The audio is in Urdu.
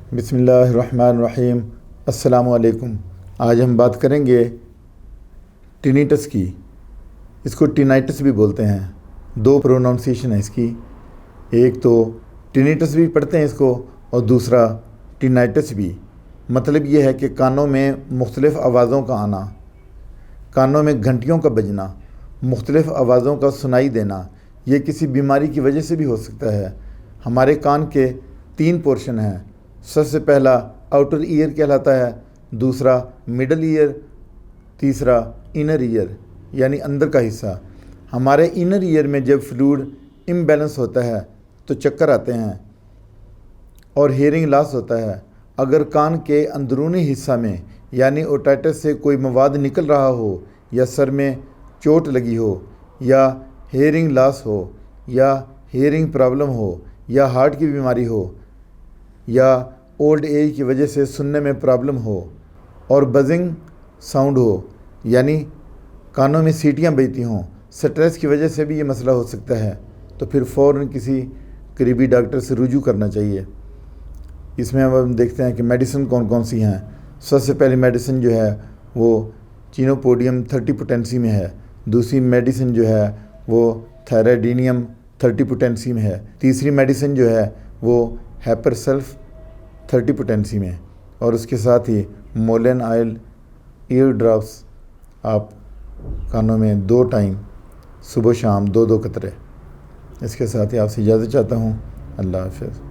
بسم اللہ الرحمن الرحیم۔ السلام علیکم۔ آج ہم بات کریں گے ٹینیٹس کی۔ اس کو ٹینائٹس بھی بولتے ہیں، دو پروننسیشن ہے اس کی، ایک تو ٹینیٹس بھی پڑھتے ہیں اس کو اور دوسرا ٹینائٹس بھی۔ مطلب یہ ہے کہ کانوں میں مختلف آوازوں کا آنا، کانوں میں گھنٹیوں کا بجنا، مختلف آوازوں کا سنائی دینا، یہ کسی بیماری کی وجہ سے بھی ہو سکتا ہے۔ ہمارے کان کے 3 پورشن ہیں۔ سب سے پہلا آؤٹر ایئر کہلاتا ہے، دوسرا مڈل ایئر، تیسرا انر ایئر یعنی اندر کا حصہ۔ ہمارے انر ایئر میں جب فلوئڈ امبیلنس ہوتا ہے تو چکر آتے ہیں اور ہیئرنگ لاس ہوتا ہے۔ اگر کان کے اندرونی حصہ میں یعنی اوٹائٹس سے کوئی مواد نکل رہا ہو، یا سر میں چوٹ لگی ہو، یا ہیئرنگ لاس ہو، یا ہیئرنگ پرابلم ہو، یا ہارٹ کی بیماری ہو، یا اولڈ ایج کی وجہ سے سننے میں پرابلم ہو، اور بزنگ ساؤنڈ ہو یعنی کانوں میں سیٹیاں بجتی ہوں، سٹریس کی وجہ سے بھی یہ مسئلہ ہو سکتا ہے، تو پھر فوراً کسی قریبی ڈاکٹر سے رجوع کرنا چاہیے۔ اس میں ہم دیکھتے ہیں کہ میڈیسن کون کون سی ہیں۔ سب سے پہلی میڈیسن جو ہے وہ چینوپوڈیم 30 پوٹینسی میں ہے، دوسری میڈیسن جو ہے وہ تھائرائیڈینیم 30 پوٹینسی میں ہے، تیسری میڈیسن جو ہے وہ ہیپر سلف 30 پوٹینسی میں، اور اس کے ساتھ ہی مولین آئل ایئر ڈراپس آپ کانوں میں 2 ٹائم صبح شام 2 قطرے۔ اس کے ساتھ ہی آپ سے اجازت چاہتا ہوں۔ اللہ حافظ۔